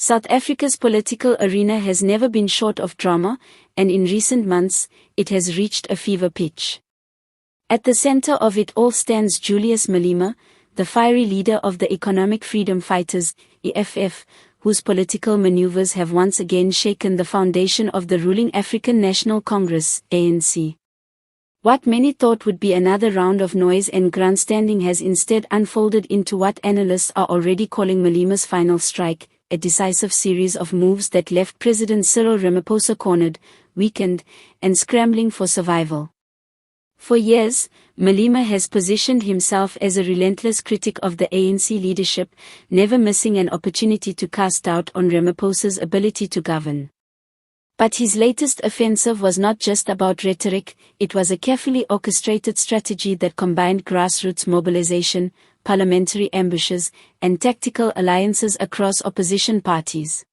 South Africa's political arena has never been short of drama, and in recent months, it has reached a fever pitch. At the center of it all stands Julius Malema, the fiery leader of the Economic Freedom Fighters, EFF, whose political maneuvers have once again shaken the foundation of the ruling African National Congress, ANC. What many thought would be another round of noise and grandstanding has instead unfolded into what analysts are already calling Malema's final strike, a decisive series of moves that left President Cyril Ramaphosa cornered, weakened, and scrambling for survival. For years, Malema has positioned himself as a relentless critic of the ANC leadership, never missing an opportunity to cast doubt on Ramaphosa's ability to govern. But his latest offensive was not just about rhetoric, it was a carefully orchestrated strategy that combined grassroots mobilization, parliamentary ambushes, and tactical alliances across opposition parties.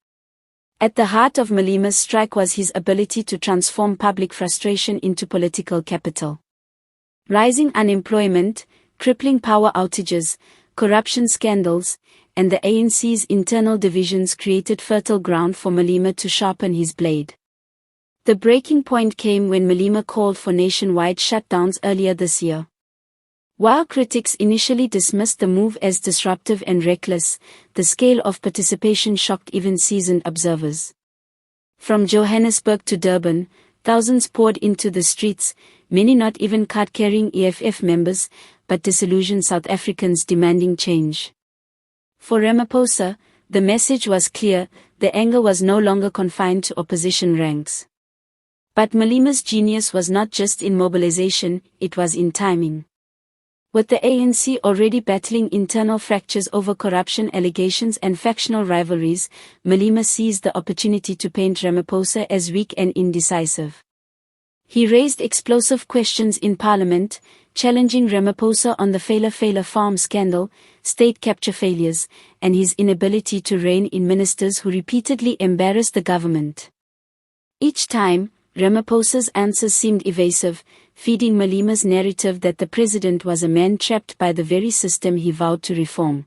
At the heart of Malema's strike was his ability to transform public frustration into political capital. Rising unemployment, crippling power outages, corruption scandals, and the ANC's internal divisions created fertile ground for Malema to sharpen his blade. The breaking point came when Malema called for nationwide shutdowns earlier this year. While critics initially dismissed the move as disruptive and reckless, the scale of participation shocked even seasoned observers. From Johannesburg to Durban, thousands poured into the streets, many not even card-carrying EFF members, but disillusioned South Africans demanding change. For Ramaphosa, the message was clear: the anger was no longer confined to opposition ranks. But Malema's genius was not just in mobilization, it was in timing. With the ANC already battling internal fractures over corruption allegations and factional rivalries, Malema seized the opportunity to paint Ramaphosa as weak and indecisive. He raised explosive questions in Parliament, challenging Ramaphosa on the Failure Farm scandal, state capture failures, and his inability to rein in ministers who repeatedly embarrassed the government. Each time, Ramaphosa's answers seemed evasive, feeding Malema's narrative that the president was a man trapped by the very system he vowed to reform.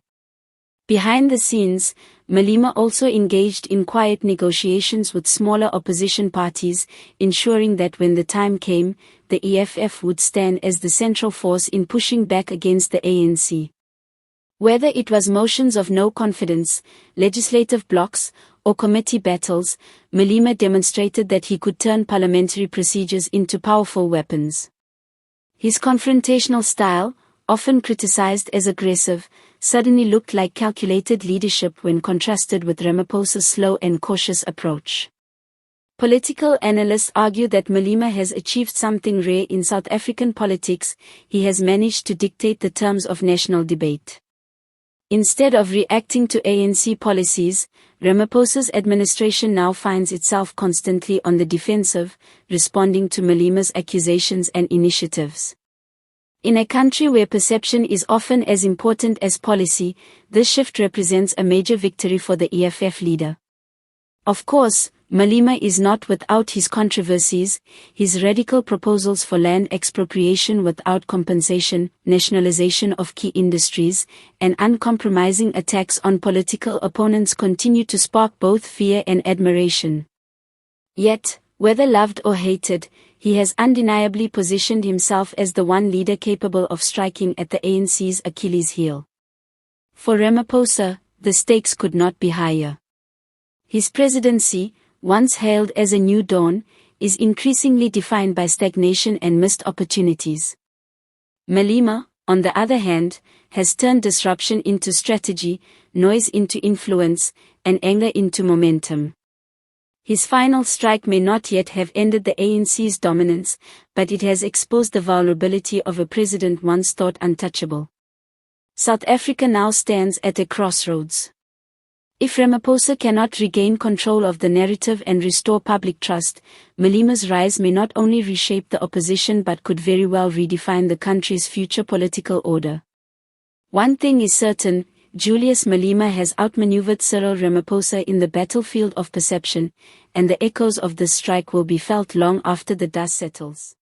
Behind the scenes, Malema also engaged in quiet negotiations with smaller opposition parties, ensuring that when the time came, the EFF would stand as the central force in pushing back against the ANC. Whether it was motions of no confidence, legislative blocks, or committee battles, Malema demonstrated that he could turn parliamentary procedures into powerful weapons. His confrontational style, often criticized as aggressive, suddenly looked like calculated leadership when contrasted with Ramaphosa's slow and cautious approach. Political analysts argue that Malema has achieved something rare in South African politics: he has managed to dictate the terms of national debate. Instead of reacting to ANC policies, Ramaphosa's administration now finds itself constantly on the defensive, responding to Malema's accusations and initiatives. In a country where perception is often as important as policy, this shift represents a major victory for the EFF leader. Of course, Malema is not without his controversies: his radical proposals for land expropriation without compensation, nationalization of key industries, and uncompromising attacks on political opponents continue to spark both fear and admiration. Yet, whether loved or hated, he has undeniably positioned himself as the one leader capable of striking at the ANC's Achilles heel. For Ramaphosa, the stakes could not be higher. His presidency, once hailed as a new dawn, is increasingly defined by stagnation and missed opportunities. Malema, on the other hand, has turned disruption into strategy, noise into influence, and anger into momentum. His final strike may not yet have ended the ANC's dominance, but it has exposed the vulnerability of a president once thought untouchable. South Africa now stands at a crossroads. If Ramaphosa cannot regain control of the narrative and restore public trust, Malema's rise may not only reshape the opposition but could very well redefine the country's future political order. One thing is certain: Julius Malema has outmaneuvered Cyril Ramaphosa in the battlefield of perception, and the echoes of this strike will be felt long after the dust settles.